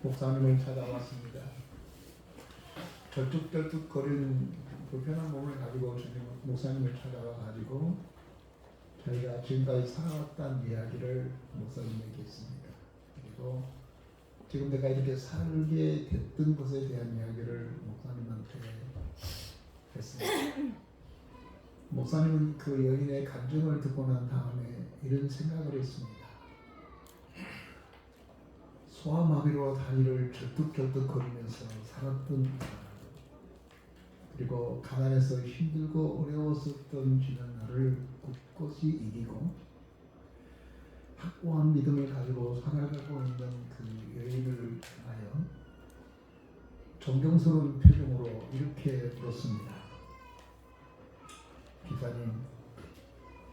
목사님을 찾아왔습니다. 절뚝절뚝거리는 불편한 몸을 가지고 목사님을 찾아와 가지고 저희가 지금까지 살아왔다는 이야기를 목사님에게 했습니다. 그리고 지금 내가 이렇게 살게 됐던 것에 대한 이야기를 목사님한테 했습니다. 목사님은 그 여인의 간증을 듣고 난 다음에 이런 생각을 했습니다. 소아마비로 다리를 절뚝절뚝거리면서 살았던 사람, 그리고 가난해서 힘들고 어려웠었던 지난 날을 굳건히 이기고 확고한 믿음을 가지고 살아가고 있는 그 여인을 향하여 존경스러운 표정으로 이렇게 물었습니다. 기사님,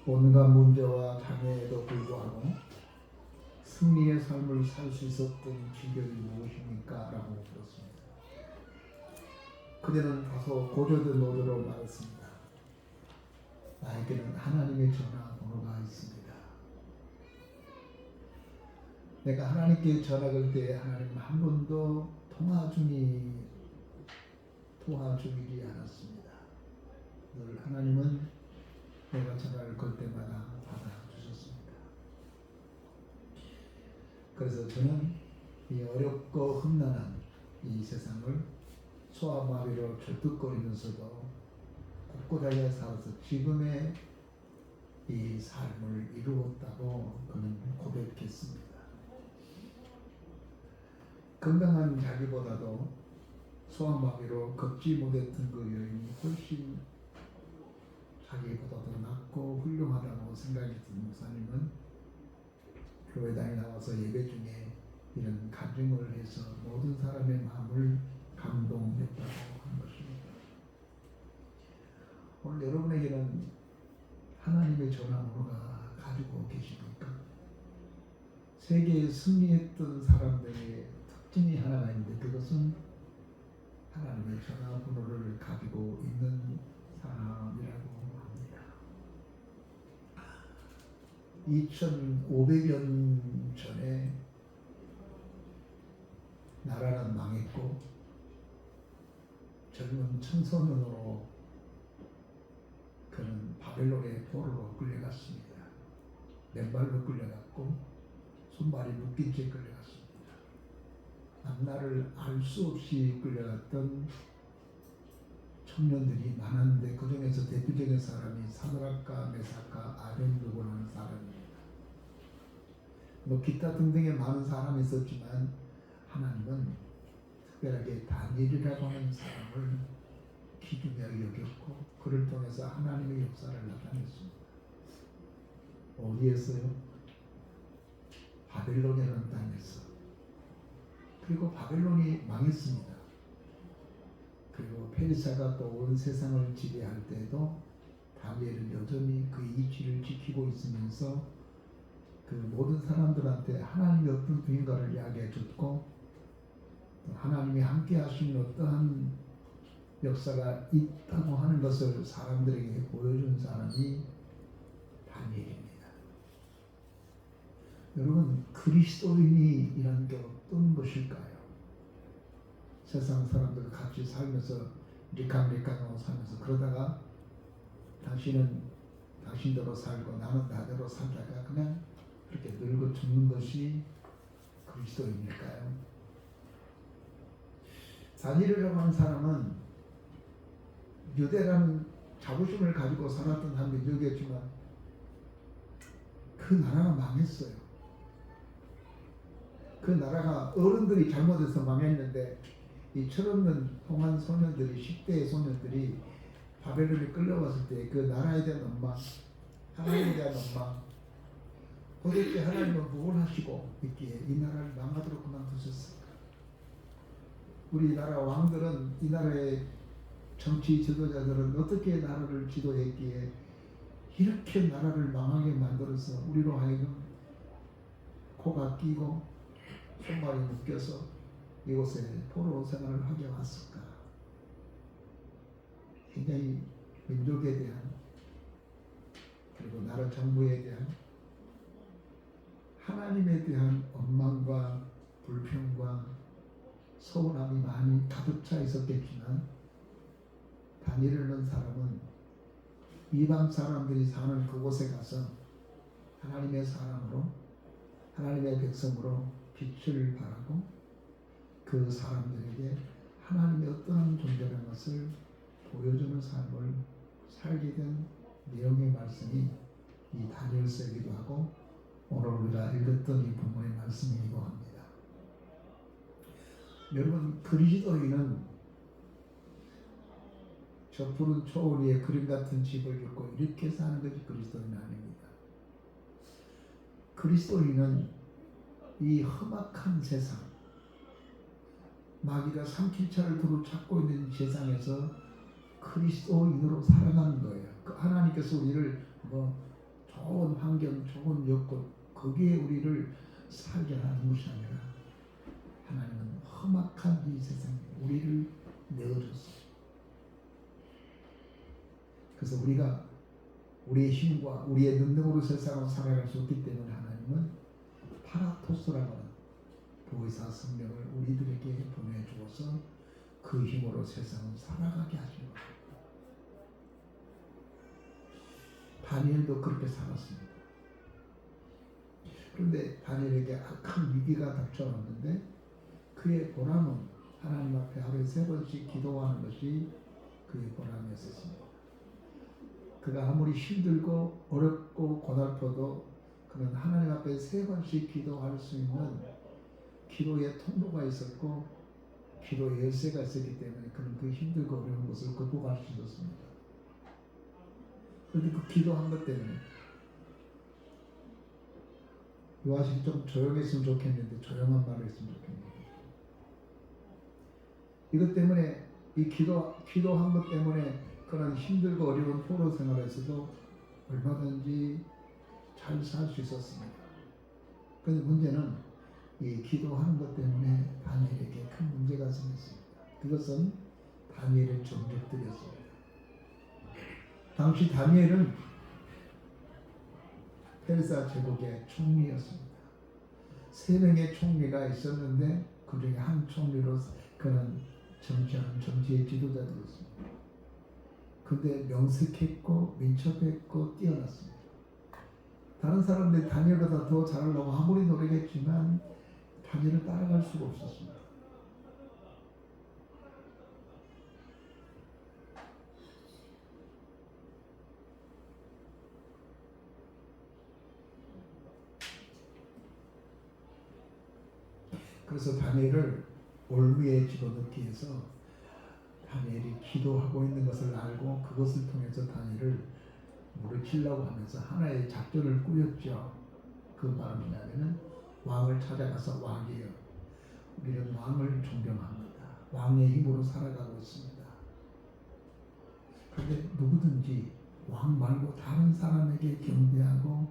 온갖 문제와 장애에도 불구하고 승리의 삶을 살 수 있었던 비결이 무엇입니까? 라고 물었습니다. 그대는 다소 고조된 노조로 말했습니다. 나에게는 하나님의 전화번호가 있습니다. 내가 하나님께 전화 걸 때 하나님 한 번도 통화 중이지 않았습니다. 늘 하나님은 내가 전화를 걸 때마다 받아주셨습니다. 그래서 저는 이 어렵고 험난한 이 세상을 소아마비로 절뚝거리면서도 굳건하게 살아서 지금의 이 삶을 이루었다고 그는 고백했습니다. 건강한 자기보다도 소아마비로 걷지 못했던 그 여인이 훨씬 자기보다도 낫고 훌륭하다고 생각이 든 목사님은 교회당에 나와서 예배 중에 이런 간증을 해서 모든 사람의 마음을 감동했다고 한 것입니다. 오늘 여러분에게는 하나님의 전화번호가 가지고 계십니까? 세계에 승리했던 사람들의 특징이 하나가 있는데 그것은 하나님의 전화번호를 가지고 있는 사람이라고 합니다. 2500년 전에 나라는 망했고 젊은 청소년으로 그는 바벨론의 포로로 끌려갔습니다. 맨발로 끌려갔고 손발이 묶인 채 끌려갔습니다. 앞날을 알 수 없이 끌려갔던 청년들이 많았는데 그 중에서 대표적인 사람이 사드락과 메삭과 아벤느고라는 사람입니다. 기타 등등의 많은 사람이 있었지만 하나님은 특별하게 다니엘이라고 하는 사람을 기중하게 여겼고 그를 통해서 하나님의 역사를 나타냈습니다. 어디에서요? 바벨론이라는 땅에서. 그리고 바벨론이 망했습니다. 그리고 페르시아가 또 온 세상을 지배할 때도 다니엘은 여전히 그 이치를 지키고 있으면서 그 모든 사람들한테 하나님이 어떤 분인가를 이야기해 줬고 하나님이 함께 하시는 어떠한 역사가 있다고 하는 것을 사람들에게 보여준 사람이 다니엘입니다. 여러분, 그리스도인이라는 게 어떤 것일까요? 세상 사람들 같이 살면서 리캉리캉하고 살면서 그러다가 당신은 당신대로 살고 나는 나대로 살다가 그냥 그렇게 늙어 죽는 것이 그리스도인일까요? 다니엘이라고 하는 사람은 유대라는 자부심을 가지고 살았던 한 민족이었지만 그 나라가 망했어요. 그 나라가 어른들이 잘못해서 망했는데 이 철없는 동안 소년들이 10대의 소년들이 바벨론에 끌려왔을 때 그 나라에 대한 원망, 하나님에 대한 원망, 도대체 하나님은 뭘 하시고 있기에 이 나라를 망하도록 그만두셨을까? 우리나라 왕들은 이 나라의 정치 지도자들은 어떻게 나라를 지도했기에 이렇게 나라를 망하게 만들어서 우리로 하여금 코가 끼고 손발이 묶여서 이곳에 포로 생활을 하게 왔을까? 굉장히 민족에 대한 그리고 나라 정부에 대한 하나님에 대한 원망과 불평과 서운함이 많이 가득 차 있었겠지만 다니엘이라는 사람은 이방 사람들이 사는 그곳에 가서 하나님의 사람으로 하나님의 백성으로 빛을 발하고 그 사람들에게 하나님의 어떠한 존재라는 것을 보여주는 삶을 살게 된 내용의 말씀이 이 다니엘서이기도 하고 오늘 우리가 읽었던 이 본문의 말씀이기도 합니다. 여러분, 그리스도인은 저 푸른 초원 위에 그림 같은 집을 짓고 이렇게 사는 것이 그리스도인은 아닙니다. 그리스도인은 이 험악한 세상, 마귀가 삼킬차를 두루 찾고 있는 세상에서 그리스도인으로 살아가는 거예요. 그 하나님께서 우리를 좋은 환경, 좋은 여건 거기에 우리를 살게 하는 것이 아니라 하나님은 험악한 이 세상에 우리를 내어줬어요. 그래서 우리가 우리의 힘과 우리의 능력으로 세상을 살아갈 수 없기 때문에 하나님은 파라토스라고 하는 보혜사 성령을 우리들에게 보내주어서 그 힘으로 세상을 살아가게 하신 겁니다. 다니엘도 그렇게 살았습니다. 그런데 다니엘에게 악한 위기가 닥쳐왔는데 그의 보람은 하나님 앞에 하루에 3번씩 기도하는 것이 그의 보람이었습니다. 그가 아무리 힘들고 어렵고 고달퍼도 그는 하나님 앞에 3번씩 기도할 수 있는 기도의 통로가 있었고 기도의 열쇠가 있었기 때문에 그는 그 힘들고 어려운 것을 극복할 수 있었습니다. 그런데 그 기도한 것 때문에 요한이 좀 조용했으면 좋겠는데 조용한 말을 했으면 좋겠네요. 이것 때문에 이 기도한 것 때문에 그런 힘들고 어려운 포로 생활에서도 얼마든지 잘 살 수 있었습니다. 그런데 문제는 이 기도하는 것 때문에 다니엘에게 큰 문제가 생겼습니다. 그것은 다니엘의 종족들이었습니다. 당시 다니엘은 페르사 제국의 총리였습니다. 3명의 총리가 있었는데 그 중에 한 총리로 그는 정치하는 정치의 지도자들이었습니다. 근데 명색했고 민첩했고 뛰어났습니다. 다른 사람들이 다니엘보다 더 잘하려고 아무리 노력했지만 다니엘을 따라갈 수가 없었습니다. 그래서 다니엘을 올무에 집어넣기 위해서 다니엘이 기도하고 있는 것을 알고 그것을 통해서 다니엘을 물리치려고 하면서 하나의 작전을 꾸렸죠. 그 말은 뭐냐면은 왕을 찾아가서 왕이여 우리는 왕을 존경합니다. 왕의 힘으로 살아가고 있습니다. 그런데 누구든지 왕 말고 다른 사람에게 경배하고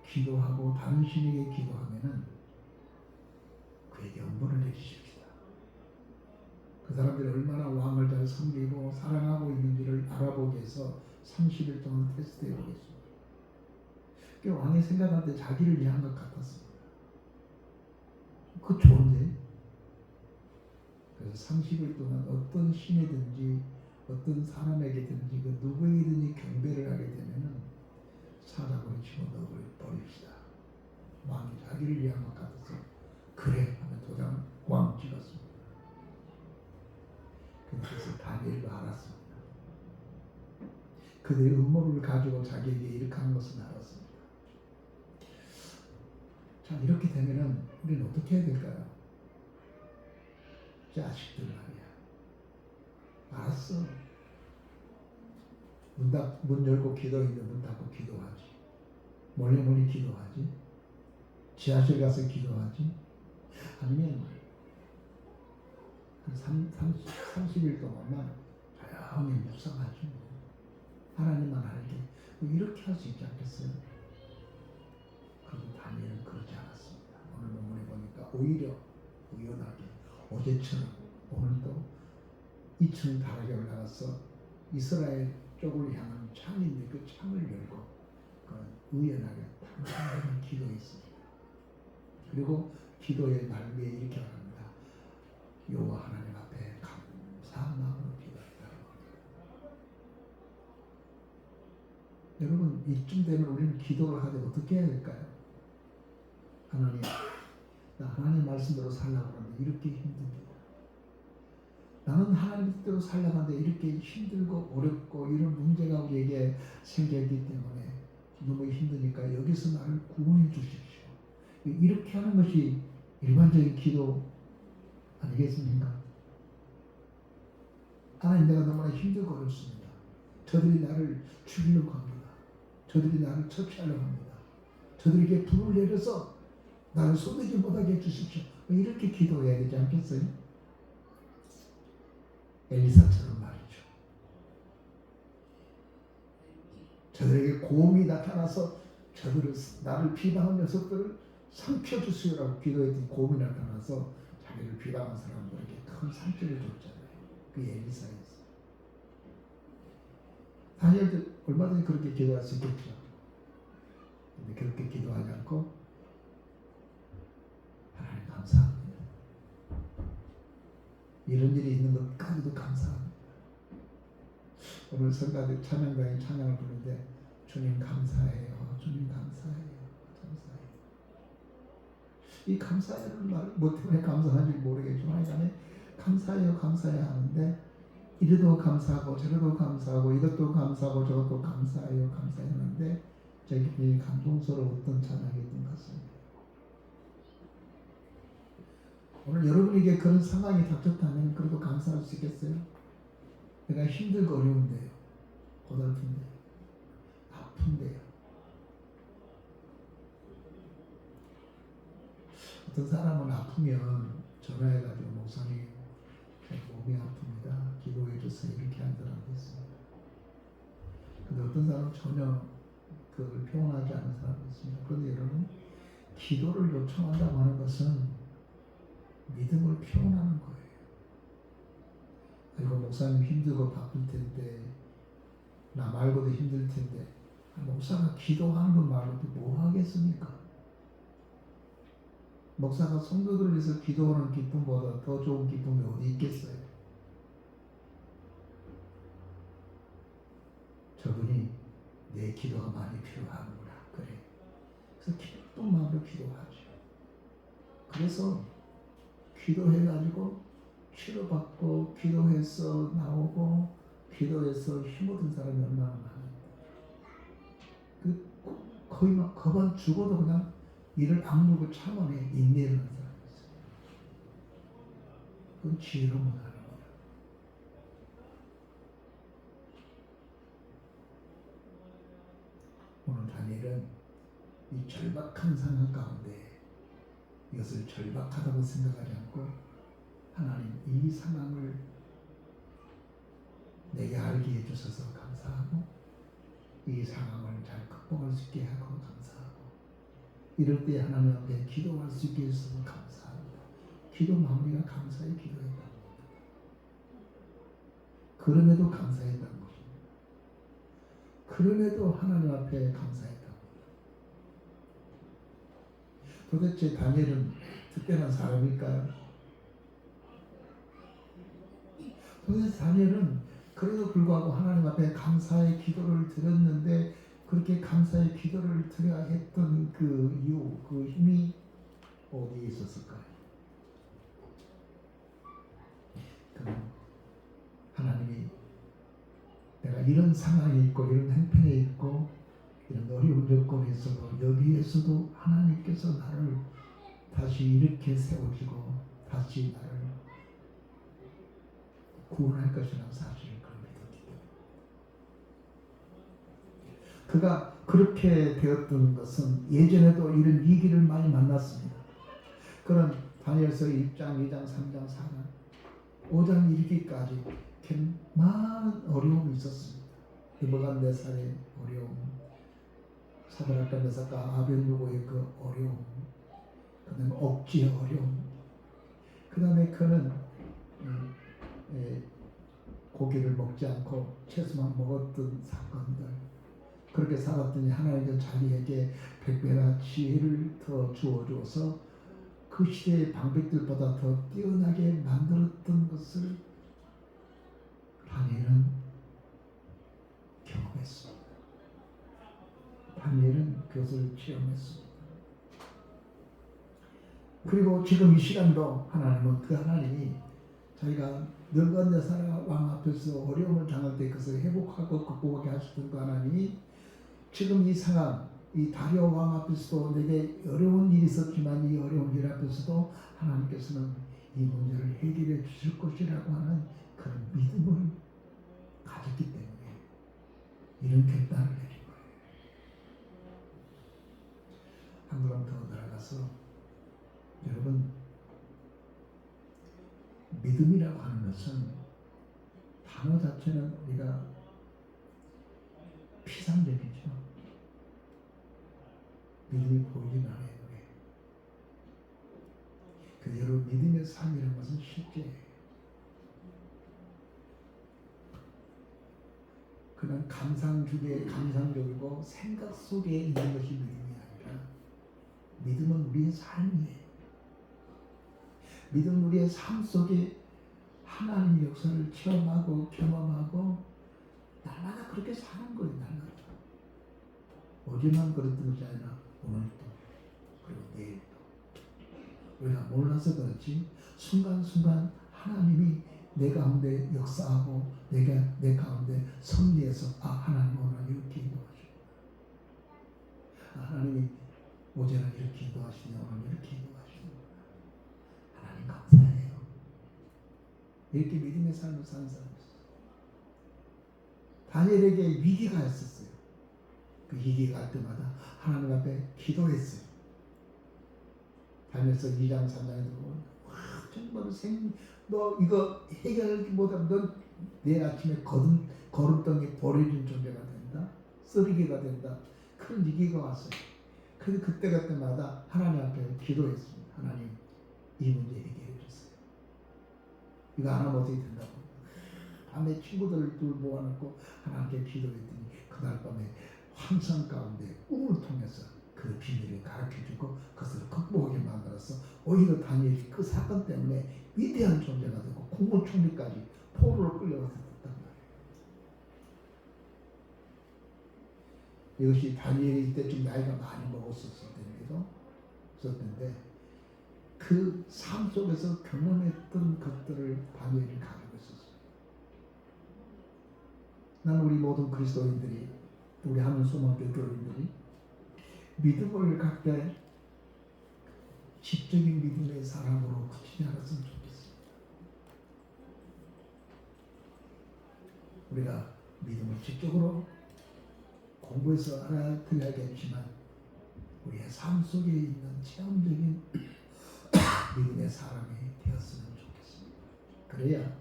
기도하고 다른 신에게 기도하면은 그에게 엄벌을 내주십시다. 그 사람들이 얼마나 왕을 잘 섬기고 사랑하고 있는지를 알아보기 위해서 30일 동안 테스트해 보겠습니다. 왕이 생각할 때 자기를 위한 것 같았습니다. 그거 좋은데? 그래서 30일 동안 어떤 신이든지 어떤 사람에게든지 그 누구에게든지 경배를 하게 되면은 사자고에 집어넣어 버립시다. 왕이 자기를 위한 것 같아서 그래 하면 도장 왕 찍었습니다. 그래서 다니엘도 알았습니다. 그들의 음모를 가지고 자기에게 이렇게 하는 것을 알았습니다. 자, 이렇게 되면은 우리는 어떻게 해야 될까요? 자식들 말이야. 알았어. 문 열고 기도했는데 문 닫고 기도하지. 몰래 기도하지. 지하실 가서 기도하지. 아니면 한 30일 동안만 조용히 묵상하지. 하나님만 알게. 이렇게 할 수 있지 않겠어요? 그런데 다니엘은 그러지 않았습니다. 오늘 본문에 보니까 오히려 우연하게 어제처럼 오늘도 2층 다락에 올라가서 이스라엘 쪽을 향한 창인데 그 창을 열고 우연하게 당당하게 기도했습니다. 그리고 기도의 말미에 이렇게 말합니다. 여호와 여러분 이쯤 되면 우리는 기도를 하되 어떻게 해야 될까요? 하나님, 나 하나님 말씀대로 살려고 하는데 이렇게 힘듭니다. 나는 하나님 뜻대로 살려고 하는데 이렇게 힘들고 어렵고 이런 문제가 우리에게 생겼기 때문에 너무 힘드니까 여기서 나를 구원해 주십시오. 이렇게 하는 것이 일반적인 기도 아니겠습니까? 하나님, 내가 너무나 힘들고 어렵습니다. 저들이 나를 죽이려고 합니다. 저들이 나를 처치하려고 합니다. 저들에게 불을 내려서 나를 쏟아지 못하게 해주십시오. 이렇게 기도해야 되지 않겠어요? 엘리사처럼 말이죠. 저들에게 고음이 나타나서 저들을 나를 비방한 녀석들을 삼켜주시오라고 기도했더니 고음이 나타나서 자기를 비방한 사람들에게 큰 상처를 줬잖아요. 그게 엘리사였어요. 다니엘도 얼마든지 그렇게 기도할 수 있겠죠. 근데 그렇게 기도하지 않고 하나님 감사합니다. 이런 일이 있는 것까지도 감사합니다. 오늘 성가대 찬양단이 찬양을 부르는데 주님 감사해요. 주님 감사해요. 감사해요. 이 감사해요는 말 뭐 때문에 감사한지 모르겠지만 하여간에 감사해요 감사해요 하는데 이래도 감사하고 저래도 감사하고 이것도 감사하고 저것도 감사해요 감사해요 하는데 저기 감동스러웠던 찬양이었던 것 같습니다. 오늘 여러분에게 그런 상황이 닥쳤다면 그래도 감사할 수 있겠어요? 내가 힘들고 어려운데요. 고달픈데요. 아픈데요. 어떤 사람은 아프면 전화해가지고 목사님 제 몸이 아픕니다. 기도해 주세요. 이렇게 한 사람도 있습니다. 근데 어떤 사람은 전혀 그걸 표현하지 않는 사람도 있습니다. 그런데 여러분 기도를 요청한다고 하는 것은 믿음을 표현하는 거예요. 아이고 목사님 힘들고 바쁠 텐데 나 말고도 힘들 텐데 목사가 기도하는 것 말고도 뭐 하겠습니까? 목사가 성도들을 위해서 기도하는 기쁨보다 더 좋은 기쁨이 어디 있겠어요? 저분이 내 기도가 많이 필요하구나. 그래. 그래서 기쁜 마음으로 기도하죠. 그래서 기도해가지고 치료받고 기도해서 나오고 기도해서 힘 얻은 사람이 얼마나 많아요. 거의 막 거반 죽어도 그냥 이를 악물고 참아내 인내를 하는 사람이 있어요. 그건 지혜로운 하는 거예요. 오늘 다니엘은 이 절박한 상황 가운데 이것을 절박하다고 생각하지 않고 하나님 이 상황을 내게 알게 해주셔서 감사하고 이 상황을 잘 극복할 수 있게 하고 감사하고 이럴 때 하나님 앞에 기도할 수 있게 해주셔서 감사합니다. 기도 마무리가 감사의 기도였다. 그럼에도 감사했다는 것입니다. 그럼에도 하나님 앞에 감사했다는 겁니다. 도대체 다니엘은 특별한 사람일까요? 도대체 다니엘은 그래도 불구하고 하나님 앞에 감사의 기도를 드렸는데 그렇게 감사의 기도를 드려야 했던 그 이유, 그 힘이 어디에 있었을까요? 그럼 하나님이 내가 이런 상황에 있고 이런 형편에 있고 이런 어려운 조건에 있어도 여기에서도 하나님께서 나를 다시 이렇게 세워주고 다시 나를 구원할 것이라는 사실을 그를 믿었기 때문에 그가 그렇게 되었던 것은 예전에도 이런 위기를 많이 만났습니다. 그런 다니엘서 1장, 2장, 3장, 4장, 5장 이르기까지 많은 어려움이 있었습니다. 느부갓네살의 어려움, 사드락과 메삭과 아벳느고의 그 어려움, 그 다음에 억지의 어려움, 그 다음에 그는 고기를 먹지 않고 채소만 먹었던 사건들, 그렇게 살았더니 하나님께서 자기에게 백배나 지혜를 더 주어줘서 그 시대의 방백들보다 더 뛰어나게 만들었던 것을 다니엘은 경험했습니다. 그것을 체험했습니다. 그리고 지금 이 시간도 하나님은 그 하나님이 자기가 느부갓네살 왕 앞에서 어려움을 당할 때 그것을 회복하고 극복하게 하셨던 그 하나님이 지금 이 상황, 이 다리오 왕 앞에서도 내게 어려운 일이 있었지만 이 어려운 일 앞에서도 하나님께서는 이 문제를 해결해 주실 것이라고 하는 그런 믿음을 가졌기 때문에 이런 결단을 내린 거예요. 한 걸음 더 나아가서 여러분, 믿음이라고 하는 것은 단어 자체는 우리가 피상적이죠. 믿음이 보이진 않아요. 그대로 믿음의 삶이라는 것은 실제예요. 그냥 감상적이고 생각 속에 있는 것이 믿음이 아니라 믿음은 우리의 삶이에요. 믿음은 우리의 삶 속에 하나님의 역사를 체험하고 경험하고 날마다 그렇게 사는 거예요. 날마다. 어제만 그랬던 것이 아니라 오늘도 그리고 내일도. 우리가 몰라서 그렇지 순간순간 하나님이 내 가운데 역사하고 내가 내 가운데 섭리해서 하나님 오늘 이렇게 인도하시고 하나님이 어제는 이렇게 인도하시니 오늘 이렇게 인도하시고 하나님 감사해요. 이렇게 믿음의 삶을 사는 사람이 있어요. 다니엘에게 위기가 있었어요. 그 위기가 갈 때마다 하나님 앞에 기도했어요. 다니엘서 2장 3장에 보면 정말 너 이거 해결하지 못하면 넌 내일 아침에 거름덩이에 버려진 존재가 된다. 쓰레기가 된다. 그런 위기가 왔어요. 그래서 그때 때마다 하나님 앞에 기도했습니다. 하나님 이 문제 해결해 주세요. 이거 안 하면 어떻게 된다고. 밤에 친구들을 둘 모아놓고 하나님께 기도했더니 그날 밤에 환상 가운데 꿈을 통해서 그 비밀을 가르쳐주고 그것을 극복하게 만들어서 오히려 다니엘이 그 사건 때문에 위대한 존재가 되고 국무총리까지 포로로 끌려가서 됐단 말이에요. 이것이 다니엘이 이때쯤 나이가 많이 먹었었을 때인데 그 삶 속에서 경험했던 것들을 다니엘이 가지고 있었어요. 나는 우리 모든 그리스도인들이 우리 하는 소망교회 교인들이 믿음을 갖되 지적인 믿음의 사람으로 그치지 않았으면 좋겠습니다. 우리가 믿음을 지적으로 공부해서 알아들어야겠지만 우리의 삶 속에 있는 체험적인 믿음의 사람이 되었으면 좋겠습니다. 그래야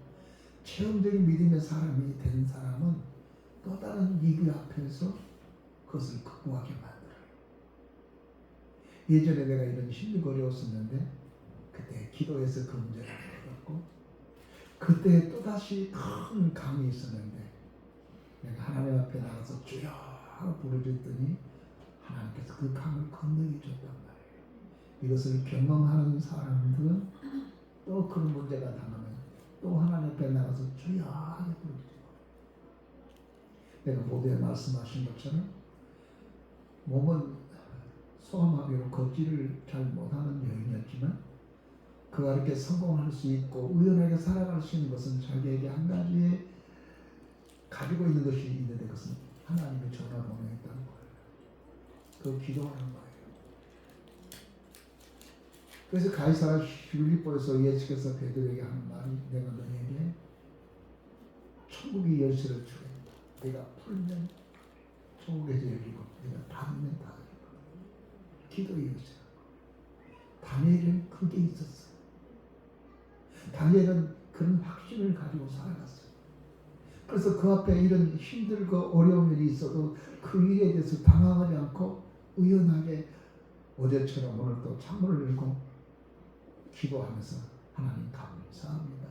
체험적인 믿음의 사람이 된 사람은 또 다른 위기 앞에서 그것을 극복하게 만들어요. 예전에 내가 이런 힘들고 어려웠었는데 그때 기도해서 그 문제를 풀었고 그때 또다시 큰 강이 있었는데 내가 하나님 앞에 나가서 주여 하고 부르짖더니 하나님께서 그 강을 건너게 줬단 말이에요. 이것을 경험하는 사람들은 또 그런 문제가 당하면 또 하나님 앞에 나가서 주여 하고 부르짖고 내가 모두에 말씀하신 것처럼 몸은 소아마비로 걷지를 잘 못하는 여인이었지만 그가 이렇게 성공할 수 있고 의연하게 살아갈 수 있는 것은 자기에게 한 가지 가지고 있는 것이 있는데 그것은 하나님의 전화번호에 있다는 거예요. 그 기도하는 거예요. 그래서 가이사라 빌립보에서 예수께서 베드로에게 하는 말이 내가 너에게 천국의 열쇠를 주겠다. 내가 풀면 천국에서 열리고 내가 닫으면 닫을 거야. 기도의 열쇠. 다니엘은 그게 있었어요. 다니엘은 그런 확신을 가지고 살아갔어요. 그래서 그 앞에 이런 힘들고 어려운 일이 있어도 그 일에 대해서 당황하지 않고 의연하게 어제처럼 오늘도 창문을 열고 기도하면서 하나님 감사합니다.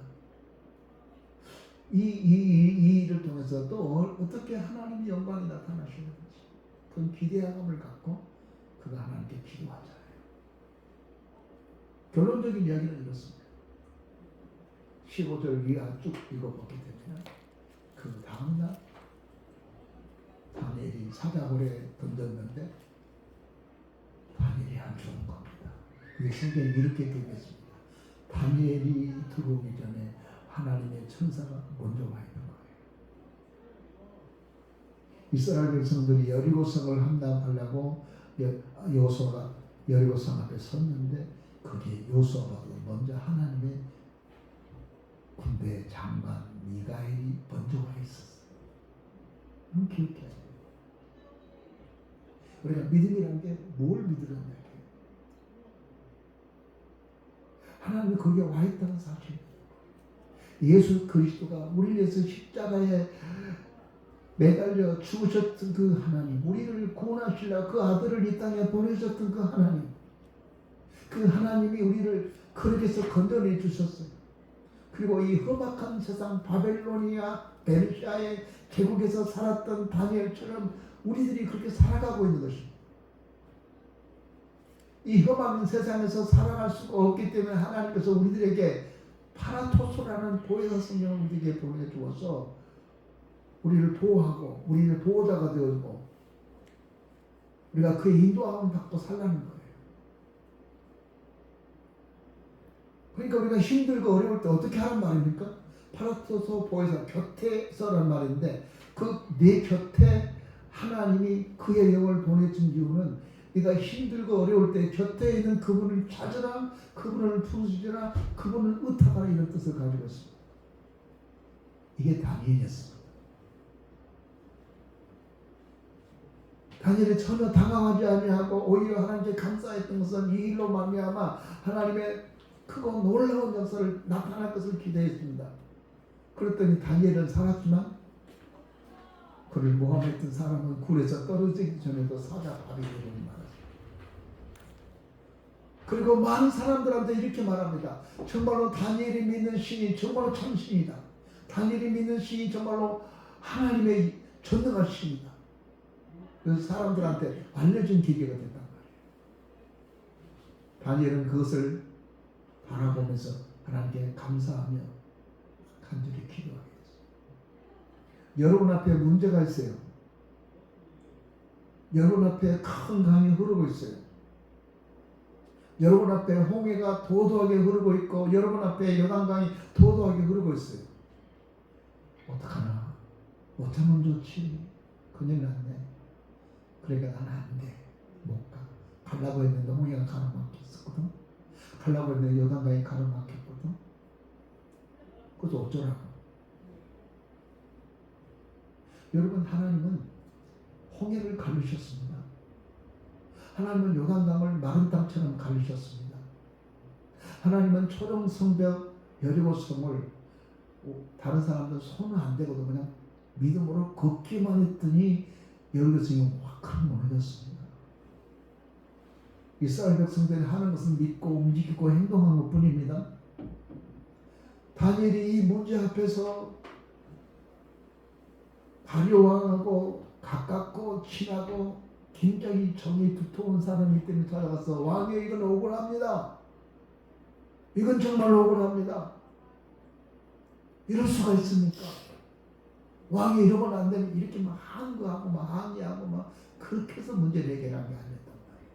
이 일을 통해서 또 어떻게 하나님의 영광이 나타나시는지 그런 기대감을 갖고 그가 하나님께 기도하잖아요. 결론적인 이야기는 이렇습니다. 15절 이하 쭉 읽어보게 되면 그 다음날 다니엘이 사자굴에 던졌는데 안 좋은 겁니다. 그게 성경에 이렇게 되어 있습니다. 다니엘이 들어오기 전에 하나님의 천사가 먼저 와 있는 거예요. 이스라엘 백성들이 여리고성을 함락하려고 여호수아가 여리고성 앞에 섰는데 거기에 여호수아보다 먼저 하나님의 군대 장관 미가엘이 먼저 와 있었어요. 기억해야 돼요. 우리가 믿음이라는 게 뭘 믿으라는 얘기예요. 하나님이 거기에 와 있다는 사실이에요. 예수 그리스도가 우리를 위해서 십자가에 매달려 죽으셨던 그 하나님, 우리를 구원하시려 그 아들을 이 땅에 보내셨던 그 하나님, 그 하나님이 우리를 그렇게서 건져내 주셨어요. 그리고 이 험악한 세상 바벨로니아 베르시아의 제국에서 살았던 다니엘처럼 우리들이 그렇게 살아가고 있는 것입니다. 이 험한 세상에서 살아갈 수가 없기 때문에 하나님께서 우리들에게 파라토스라는 보혜사 성령을 우리에게 보내주어서 우리를 보호하고 우리를 보호자가 되어주고 우리가 그의 인도함을 받고 살라는 거예요. 그러니까 우리가 힘들고 어려울 때 어떻게 하는 말입니까? 파라토스 보혜사 곁에서란 말인데 그 내 곁에 하나님이 그의 영을 보내준 이유는 네가 힘들고 어려울 때 곁에 있는 그분을 찾으라, 그분을 부르짖으라, 그분을 의탁하라 이런 뜻을 가지고 있습니다. 이게 다니엘이었습니다. 다니엘이 전혀 당황하지 아니하고 오히려 하나님께 감사했던 것은 이 일로 말미암아 하나님의 크고 놀라운 역사를 나타날 것을 기대했습니다. 그랬더니 다니엘은 살았지만 그를 모함했던 사람은 굴에서 떨어지기 전에도 사자 밥이 되는 말이죠. 그리고 많은 사람들한테 이렇게 말합니다. 정말로 다니엘이 믿는 신이 정말로 참신이다. 다니엘이 믿는 신이 정말로 하나님의 전능한 신이다. 그래서 사람들한테 알려진 기계가 됐단 말이에요. 다니엘은 그것을 바라보면서 하나님께 감사하며 간절히 기도하게 됐어요. 여러분 앞에 문제가 있어요. 여러분 앞에 큰 강이 흐르고 있어요. 여러분 앞에 홍해가 도도하게 흐르고 있고 여러분 앞에 요단강이 도도하게 흐르고 있어요. 어떡하나? 어쩌면 좋지? 큰일 났네. 그러니까 나는 안 돼. 못 가. 가려고 했는데 홍해가 가로막혔었거든. 가려고 했는데 요단강이 가로막혔거든. 그것도 어쩌라고. 여러분 하나님은 홍해를 가르셨습니다. 하나님은 요단강을 마른 땅처럼 가르셨습니다. 하나님은 초롱성벽 여리고성을 다른 사람들 손은 안 대고도 그냥 믿음으로 걷기만 했더니 여리고성이 확 무너졌습니다. 이스라엘 백성들이 하는 것은 믿고 움직이고 행동한 것 뿐입니다. 다니엘이 이 문제 앞에서 가려워하고 가깝고 친하고 굉장히 정이 두터운 사람이기 때문에 찾아가서 왕이여 이건 억울합니다. 이건 정말 억울합니다. 이럴 수가 있습니까? 왕이 이러면 안 되면 이렇게 막 항거하고 막 항의하고 막 그렇게 해서 문제를 해결한 게 아니었단 말이에요.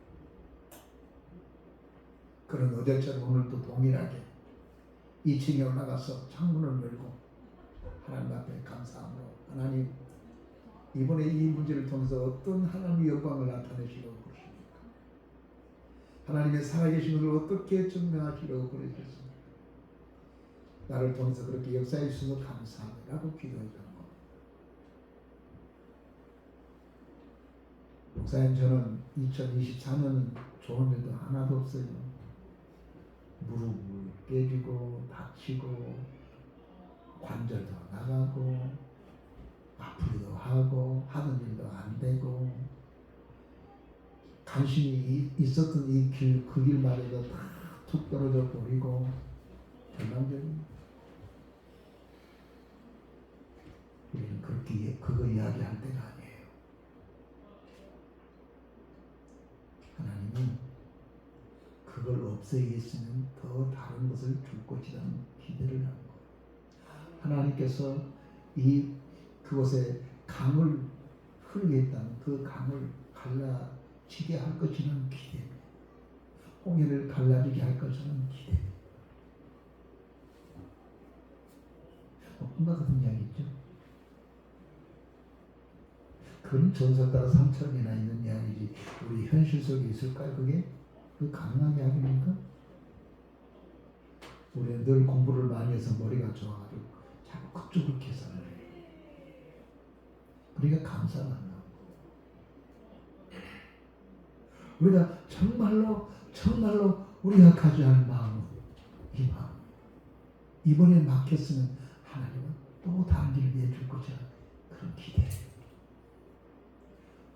그런 어제처럼 오늘도 동일하게 2층에 올라가서 창문을 열고 하나님 앞에 감사함으로 하나님 이번에 이 문제를 통해서 어떤 하나님의 영광을 나타내시려고 그러십니까? 하나님의 살아계신 것을 어떻게 증명하시려고 그러셨습니까? 나를 통해서 그렇게 역사해 주셔서 감사합니다라고 기도해 주는 겁니다. 목사님 저는 2024년 좋은 일도 하나도 없어요. 무릎을 깨지고 다치고 관절도 나가고 아프기도 하고 하는 일도 안 되고 간신히 있었던 이 길 그 길마저도 다 툭 떨어져 버리고 절망적입니다. 우리는 그렇게 그거 이야기할 때가 아니에요. 하나님은 그걸 없애겠으면 더 다른 것을 줄 것이라는 기대를 하는 거예요. 하나님께서 그곳에 강을 흐르게 했다는 그 강을 갈라지게 할 것이라는 기대입니다. 홍해를 갈라지게 할 것이라는 기대. 꿈과 같은 이야기죠. 그런 전설 따라 3,000이나 있는 이야기지 우리 현실 속에 있을까요? 그게? 그 가능한 이야기입니까? 우리는 늘 공부를 많이 해서 머리가 좋아가지고 자꾸 그쪽을 계산을 해요. 우리가 감사가 안 나오고 우리가 정말로 우리가 가져야 할 마음은 이 마음. 이번에 막혔으면 하나님은 또 다른 길을 내줄 것이라 그런 기대.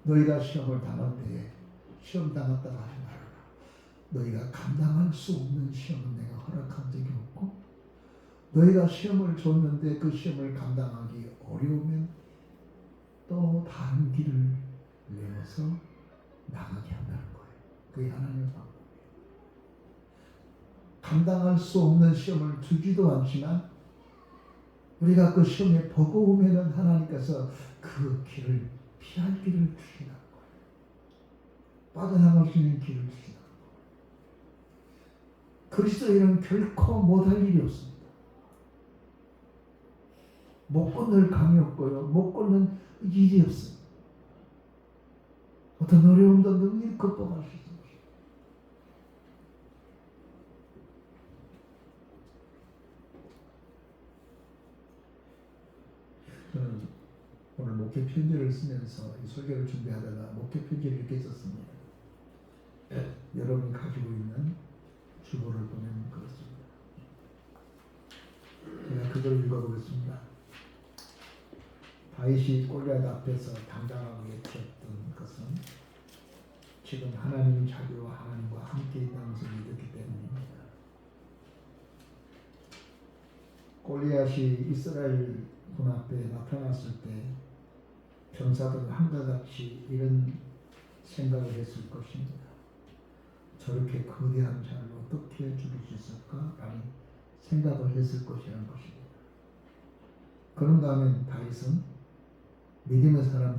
너희가 시험을 당할 때에 시험 당했다고 하지 말아라. 너희가 감당할 수 없는 시험은 내가 허락한 적이 없고 너희가 시험을 줬는데 그 시험을 감당하기 어려우면 또 다른 길을 내어서 나가게 한다는 거예요. 그게 하나님의 방법이에요. 감당할 수 없는 시험을 주지도 않지만 우리가 그 시험에 버거우면 하나님께서 그 길을 피할 길을 주시라는 거예요. 빠져나갈 수 있는 길을 주시라는 거예요. 그리스도인은 결코 못할 일이 없습니다. 못 건널 강이 없고요. 못 건넌 일이 없습니다. 어떤 어려움도 능히 극복할 수 있습니다. 저는 오늘 목회 편지를 쓰면서 이 설교를 준비하다가 목회 편지를 이렇게 썼습니다. 여러분이 가지고 있는 주보를 보면 그렇습니다. 제가 그걸 읽어보겠습니다. 다윗이 골리앗 앞에서 당당하게 외쳤던 것은 지금 하나님이 자기와 하나님과 함께 있다는 것을 믿었기 때문입니다. 골리앗이 이스라엘 군 앞에 나타났을 때 병사들은 한과 같이 이런 생각을 했을 것입니다. 저렇게 거대한 자를 어떻게 죽일 수 있을까? 라는 생각을 했을 것이라는 것입니다. 그런가 하면 다윗은 믿음의 사람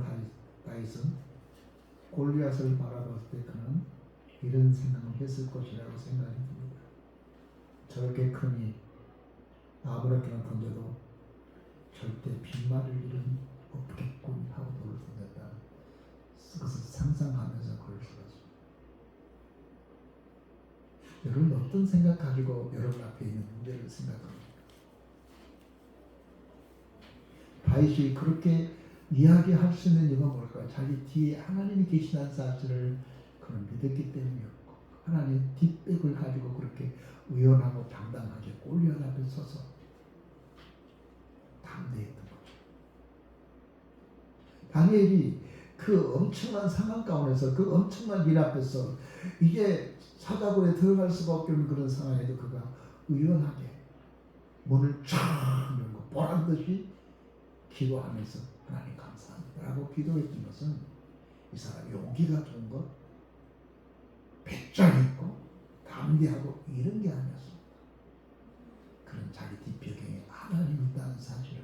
다윗은 골리앗을 바라봤을 때 그는 이런 생각을 했을 것이라고 생각이 듭니다. 저렇게 크니 아무렇게나 던져도 절대 빈말을 일은 없겠군 하고 돌을 던졌다. 그것을 상상하면서 글을 써봤습니다. 여러분 어떤 생각 가지고 여러분 앞에 있는 문제를 생각합니까? 다윗이 그렇게 이야기할 수 있는 이유가 뭘까요? 자기 뒤에 하나님이 계시다는 사실을 그는 믿었기 때문이었고 하나님의 뒷백을 가지고 그렇게 의연하고 당당하게 골리앗 앞에 서서 담대했던 거죠. 다니엘이 그 엄청난 상황 가운데서 그 엄청난 일 앞에서 이제 사자굴에 들어갈 수밖에 없는 그런 상황에도 그가 의연하게 문을 쫙 열고 보란듯이 기도하면서 하나님 감사합니다 라고 기도했던 것은 이 사람이 용기가 좋은 것, 배짱 있고 담대하고 이런 게 아니었습니다. 그런 자기 뒷배경에 하나님이 있다는 사실을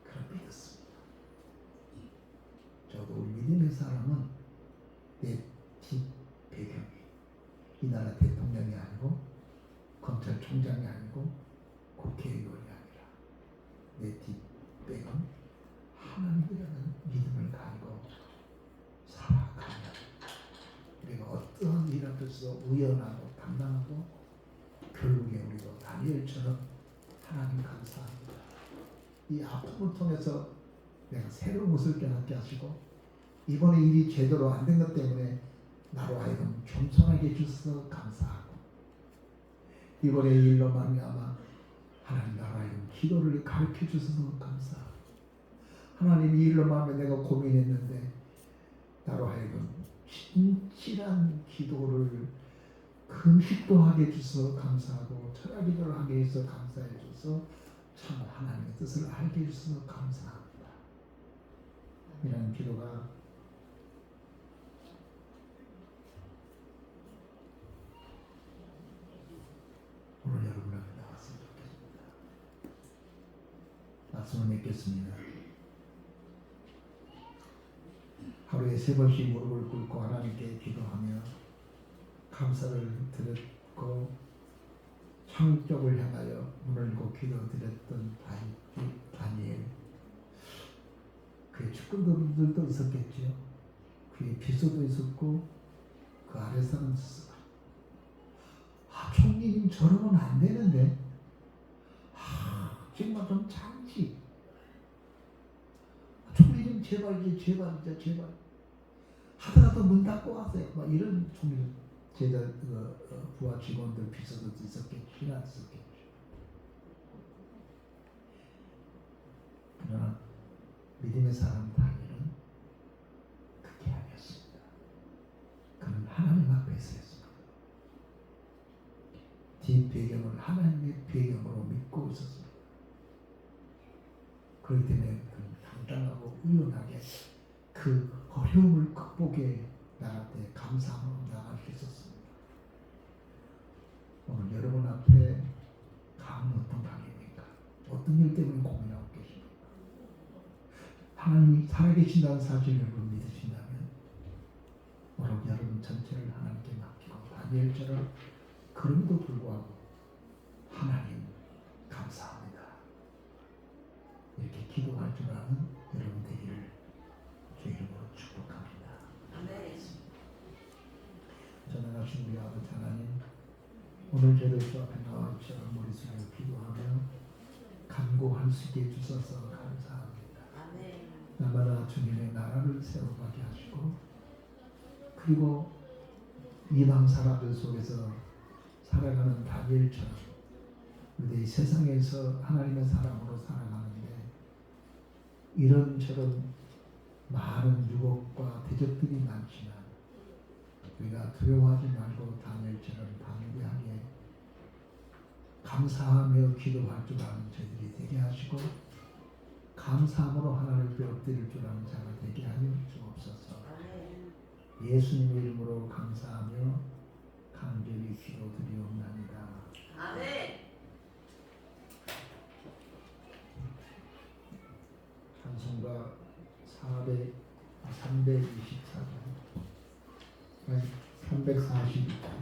그런 믿었습니다. 저도 우리 믿음의 사람은 내 뒷배경이 이 나라 대통령이 아니고 검찰총장이 아니고 국회의원이 아니라 내 뒷배경 하나님이라는 믿음을 가지고 살아가면 우리가 어떠한 일 앞에서 의연하고 당당하고 결국에 우리도 다니엘처럼 하나님 감사합니다. 이 아픔을 통해서 내가 새로운 것을 깨닫게 하시고 이번에 일이 제대로 안 된 것 때문에 나로 하여금 겸손하게 해주셔서 감사하고 이번에 일로 말미암아 하나님 나로 하여금 기도를 가르쳐 주셔서 감사하고 하나님 이 일로 말미암아 내가 고민했는데 나로 하여금 진실한 기도를 금식도 하게 해주셔서 감사하고 철야기도를 하게 해서 감사해 주셔서 참 하나님의 뜻을 알게 해주셔서 감사합니다. 이런 기도가 오늘 여러분 앞에 나왔으면 좋겠습니다. 말씀을 맺겠습니다. 하루에 3번씩 무릎을 꿇고 하나님께 기도하며 감사를 드렸고 창 쪽을 향하여 문을 열고 기도드렸던 다니엘. 그의 측근들도 있었겠지요. 그의 비서도 있었고 그 아래서는 총리님 저러면 안 되는데 정말 좀 참지. 총리님 제발 하더라도 문 닫고 가세요. 막 이런 총리 제자 부하 직원들 비서도 있었겠지, 안 있었겠지. 그러나 믿음의 사람 다니엘은 그게 아니었습니다. 그는 하나님 앞에 있었습니다. 뒷 배경을 하나님의 배경으로 믿고 있었습니다. 그렇기 때문에 그는 당당하고 의연하게 그 어려움을 극복해 나갈 때 감사함으로 나갈 수 있었습니다. 오늘 여러분 앞에 감은 어떤 감입니까? 어떤 일 때문에 고민하고 계십니까? 하나님이 살아계신다는 사실을 여러분 믿으신다면 오늘 여러분 전체를 하나님께 맡기고 다니엘처럼 그럼에도 불구하고 하나님 감사합니다. 이렇게 기도할 줄 아는 여러분 되기를 주의 이름으로 축복합니다. 아멘. 전능하신 우리 아버지 하나님, 오늘 저희들 주 앞에 나와 주셔서 머리 숙여 기도하며 간구할 수 있게 주셔서 감사합니다. 아멘. 날마다 주님의 나라를 세워가게 하시고 그리고 이방 사람들 속에서 살아가는 다니엘처럼 우리 세상에서 하나님의 사람으로 살아가는데 이런저런 많은 유혹과 대적들이 많지만 우리가 두려워하지 말고 다니엘처럼 담대하게 감사하며 기도할 줄 아는 저희들이 되게 하시고 감사함으로 하나님께 엎드릴 줄 아는 자가 되게 하여 주옵소서. 예수님의 이름으로 감사하며 간절히 기도드리옵나이다. 아멘. 찬송가 324장 342장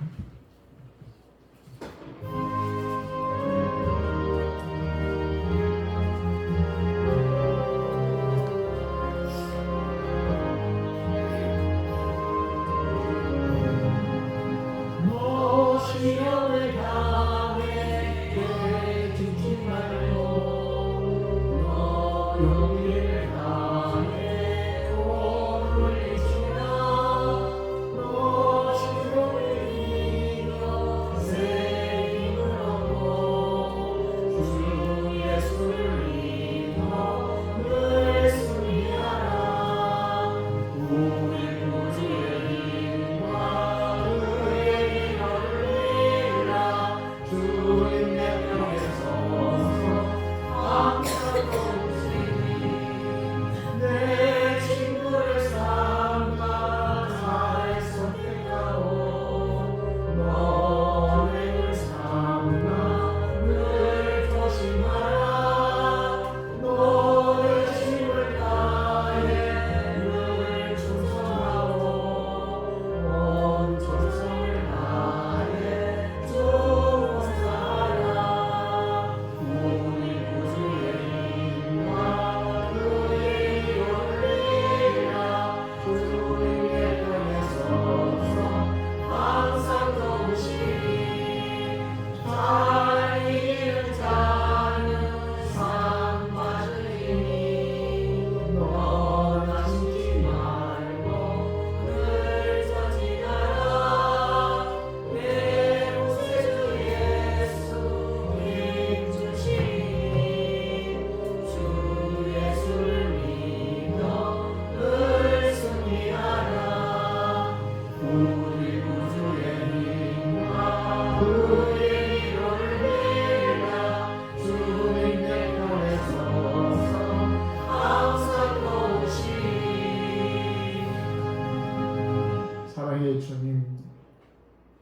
사랑의 주님,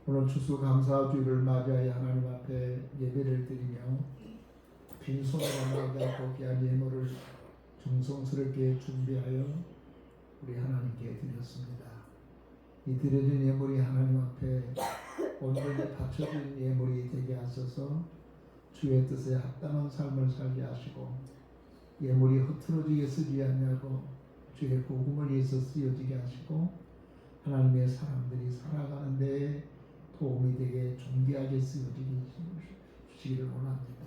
오늘 추수감사주일을 맞이하여 하나님 앞에 예배를 드리며 빈손으로 나아가 고귀한 예물을 정성스럽게 준비하여 우리 하나님께 드렸습니다. 이 드려진 예물이 하나님 앞에 온전히 바쳐진 예물이 되게 하소서. 주의 뜻에 합당한 삶을 살게 하시고 예물이 흐트러지게 쓰지 아니하고 주의 복음을 위해서 쓰여지게 하시고 하나님의 사람들이 살아가는 데에 도움이 되게 존귀하게 쓰여지게 주시기를 원합니다.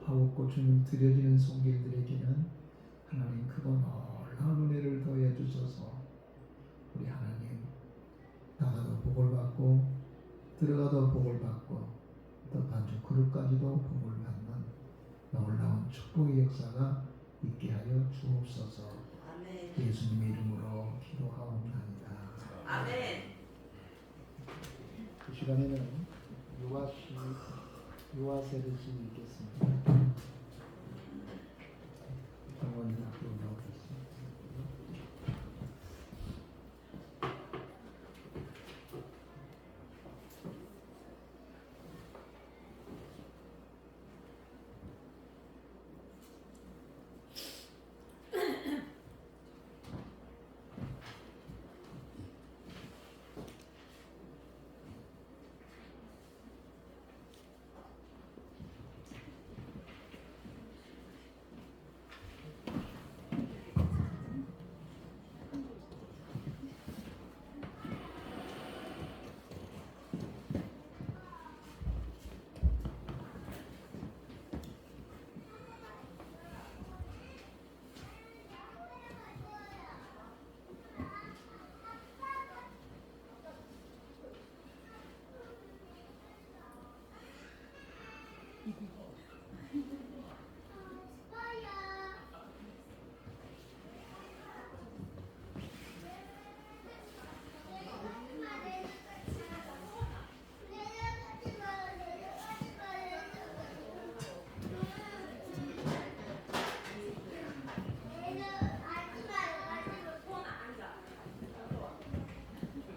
화목고 주님 드려지는 손길들에게는 하나님 크고 놀라운 은혜를 더해 주소서. 우리 하나님 나가도 복을 받고 들어가도 복을 받고 또 반죽 그릇까지도 복을 받는 놀라운 축복의 역사가 있게 하여 주옵소서. 아멘. 예수님의 이름으로 기도하옵나이다. 아멘. 그 시간에는 유아세례 시 읽겠습니다. 장관님 앞으로 나오겠습니다.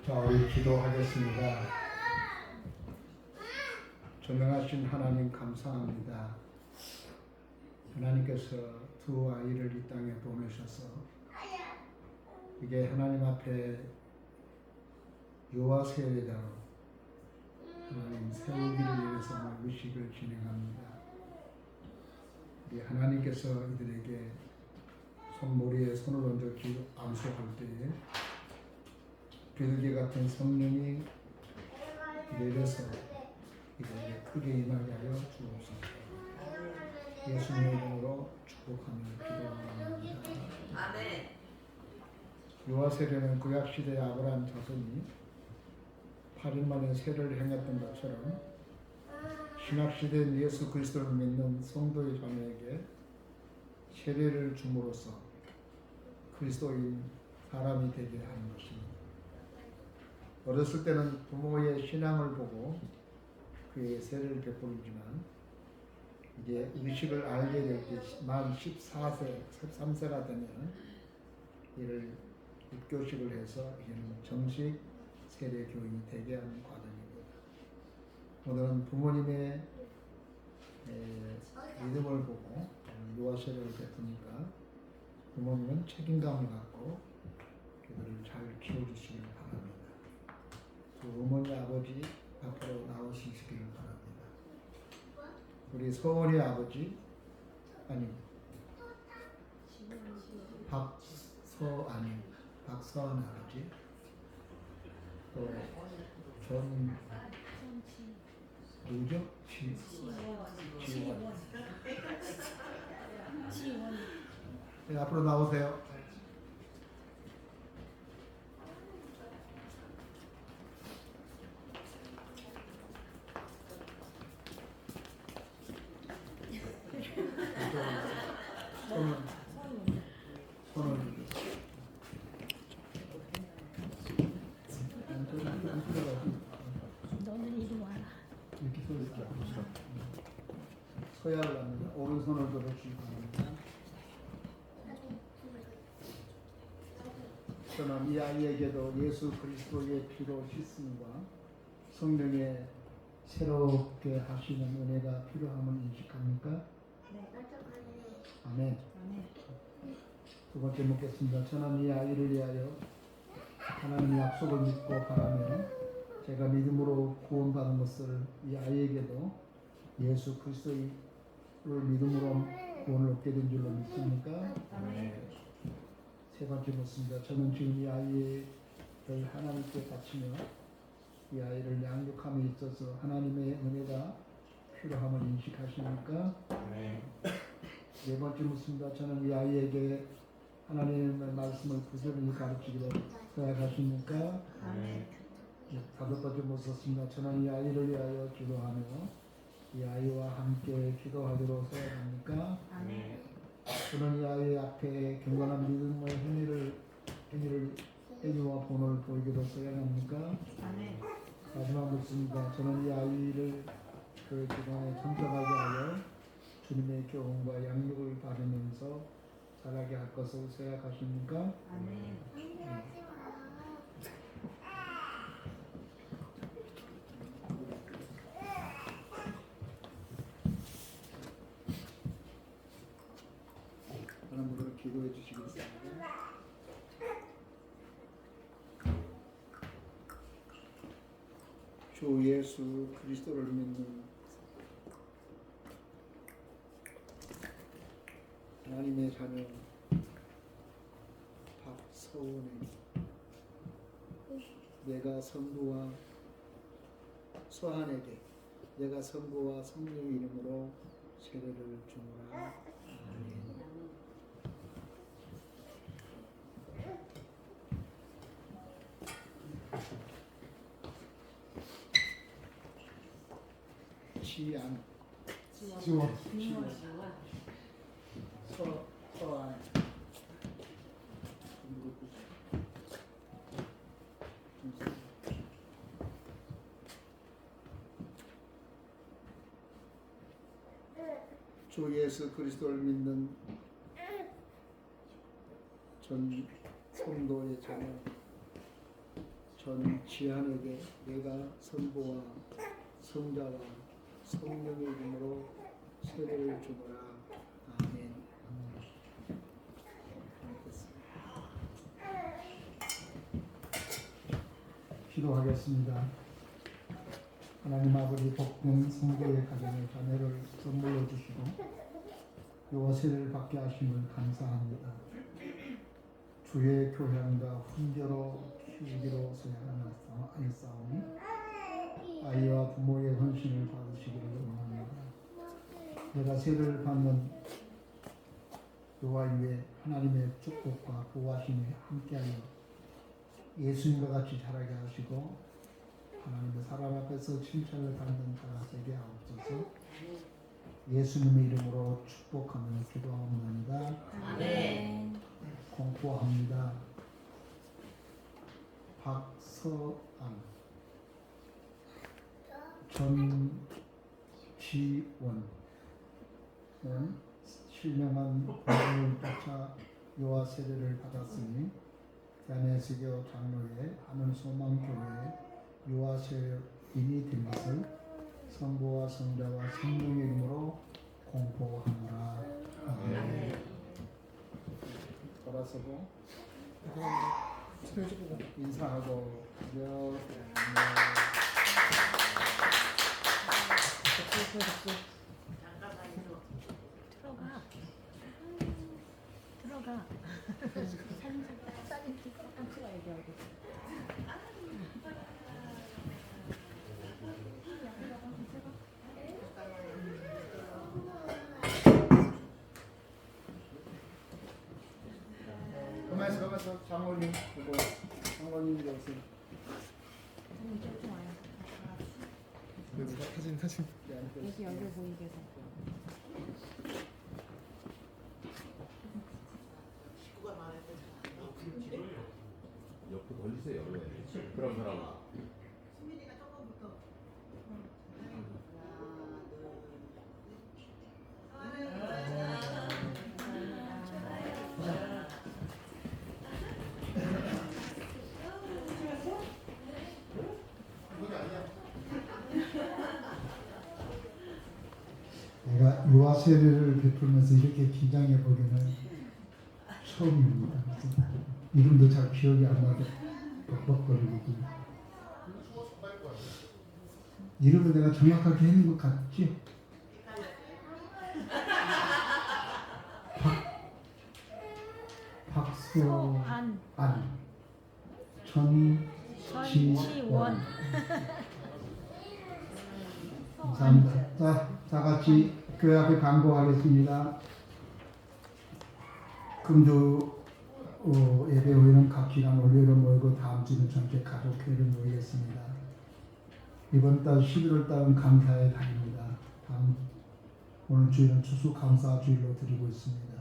자, 우리 기도하겠습니다. 전능하신 하나님 감사합니다. 하나님께서 두 아이를 이 땅에 보내셔서 이게 하나님 앞에 유아 세례자로 하나님 세우기를 위해서 의식을 진행합니다. 우리 하나님께서 이들에게 손머리에 손을 얹어 안수할 때에 비둘기 같은 성령이 내려서 이들에게 크게 임하게 하여 주옵소서. 예수님의 이름으로 축복하며 기도합니다. 아멘. 유아 세례는 구약 시대 아브라함 자손이 8일 만에 세례를 행했던 것처럼 신약 시대인 예수 그리스도를 믿는 성도의 자녀에게 세례를 줌으로써 그리스도인 사람이 되게 하는 것입니다. 어렸을 때는 부모의 신앙을 보고 그에게 세례를 베풀지만 이제 의식을 알게 될 때 만 14세, 13세가 되면 이를 입교식을 해서 이제는 정식 세례 교인이 되게 하는 과정입니다. 오늘은 부모님의 믿음을 보고 유아 세례를 베푸니까 부모님은 책임감을 갖고 그들을 잘 키워주시길 바랍니다. 또 어머니 아버지 앞으로 나오시기를 바랍니다. 우리 서원이 아버지 박서원 아버지 또 누구죠? 지원. 네, 앞으로 나오세요. 손을 너는 이리 와라. 이렇게 손을 서야를 합니다. 오른손을 들어주시기 바랍니다. 저는 이 아이에게도 예수 그리스도의 피로 씻음과 성령의 새롭게 하시는 은혜가 필요함을 인식합니까? 네. 아멘. 아멘. 두 번째 묻겠습니다. 저는 이 아이를 위하여 하나님의 약속을 믿고 바라며 제 제가 믿음으로 구원받은 것을 이 아이에게도 예수 그리스도를 믿음으로 구원을 얻게 된 줄로 믿습니까? 세 번째 묻습니다. 저는 지금 이 아이를 하나님께 바치며 이 아이를 양육함에 있어서 하나님의 은혜가 필요함을 인식하십니까? 네 번째 묻습니다. 저는 이 아이에게 하나님의 말씀을 부지런히 가르치기로 생각하십니까? 다섯 번째 묻습니다. 저는 이 아이를 위하여 기도하며 이 아이와 함께 기도하기로 생각합니까? 저는 이 아이 앞에 경건한 믿음의 행위와 본을 보이기로 생각합니까? 마지막 묻습니다. 저는 이 아이를 그 기반에 성장하게 하여 주님의 교훈과 양육을 받으면서 자라게 할 것을 생각하십니까? 하나님으로 기도해 주시겠습니다. 주 예수 그리스도를 믿는 하나님의 자녀 박서원에게 내가 성부와 서한에게 내가 성부와 성령의 이름으로 세례를 주노라. 지안 지원 서안 주 예수 그리스도를 믿는 전 성도의 자녀 전 지안에게 내가 성부와 성자와 성령의 이름으로 세례를 주노라. 아멘. 기도하겠습니다. 하나님 아버지 복된 성도의 가정에 자녀를 선물로 주시고 요와 세례를 받게 하심을 감사합니다. 주의 교양과 훈계로 키우기로 하였사오니 아이와 부모의 헌신을 받으시기를 원합니다. 내가 세례를 받는 요와 위에 하나님의 축복과 보호하심이 함께하여 예수님과 같이 자라게 하시고 하나님의 사람 앞에서 칭찬을 받는 자가 되게 하옵소서. 예수님의 이름으로 축복하며 기도하옵나이다. 아멘. 공포합니다. 박서안 전지원은 신령한 공부를 쫓아 요하 세례를 받았으니 대한예수교 장로회 하늘소망교회에 요하 세례인이 된 것을 성부와 성자와 성령의 이름으로 공포하노라. 아멘. 돌아서고 인사하고 들어가. 사진 찍고 딱 찍어야지 얼굴. 가만있어 장모님 보고 장모님 오세요. 사진 찍지 마요. 사진 여기 얼굴 보이게 해서. 옆으로 돌리세요. 그럼 사람. 내가 유아 세례를 베풀면서 이렇게 긴장해 보기는 처음입니다. 이름도 잘 기억이 안 나도 벅벅거리고 이름은 내가 정확하게 했는 것 같지? 박소안 전지원 감사합니다. 자, 다 같이 교회 앞에 간구하겠습니다. 금주 예배 후에는 각 기간 월요일에 모이고 다음 주는 전체 가족회의를 모이겠습니다. 이번 달 11월 달은 감사의 달입니다. 오늘 주일은 추수감사주일로 드리고 있습니다.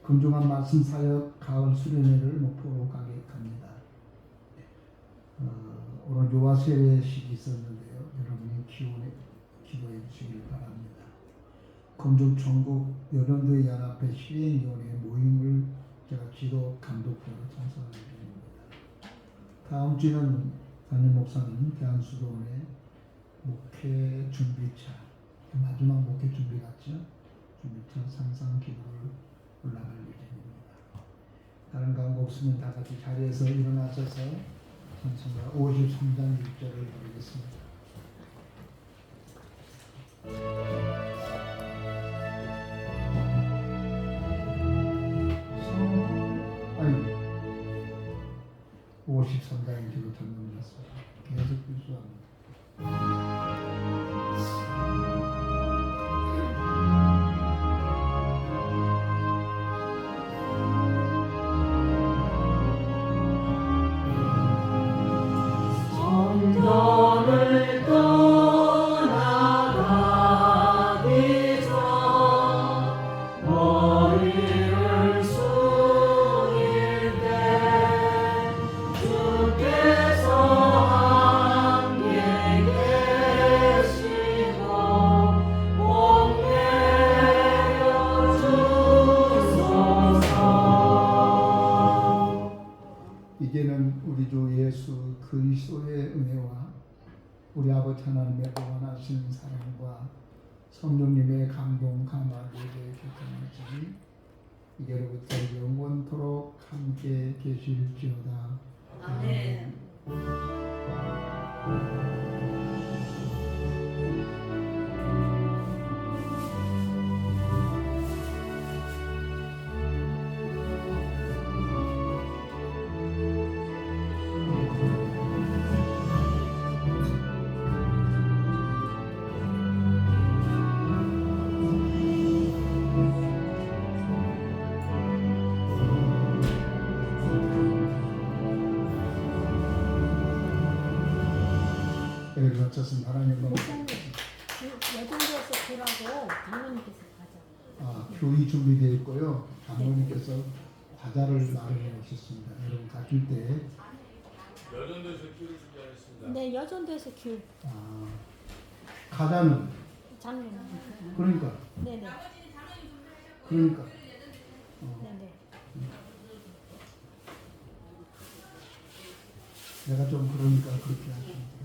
금중한 말씀 사역 가을 수련회를 목표로 가겠습니다. 오늘 요하세례식이 있었는데요. 여러분이 기도해 주시길 바랍니다. 금중 전국 연원도의 연합회 실행위원회 모임을 제가 지도 감독자로 참석하게 됩니다. 다음 주는 담임 목사님 대한수도원의 목회 준비차 마지막 목회 준비 같죠? 준비차 상상 기도를 올라갈 예정입니다. 다른 광고 없으면 다 같이 자리에서 일어나셔서 찬송가 53장 6절을 부르겠습니다. 아니 53장인지로 전문이었습니다. 계속 필수합니다. 성전을 떠나가기 전 머리를 숙일 때 주께서 함께 계시고 옥내려 주소서. 이제는 우리 주 예수 그리스도의 은혜와 우리 아버지 하나님의 무한하신 사랑과 성령님의 감동 감화들의 교통하심이 이제로부터 영원토록 함께 계실지어다. 아멘. 예배를 마쳤습니다. 하나님 목사님 여종교에서 교라고 장로님께서 가자. 교의 준비되어 있고요. 장로님께서 과자를 마련해 오셨습니다. 여러분 가실 때 여전도에서 키를 준비하겠습니다. 네, 여전도에서 교 과자는 장로님. 그러니까 네네. 그러니까 네네. 내가 좀 그러니까 그렇게 하십니다.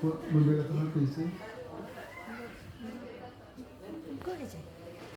뭐 내가 더 할 거 있어요?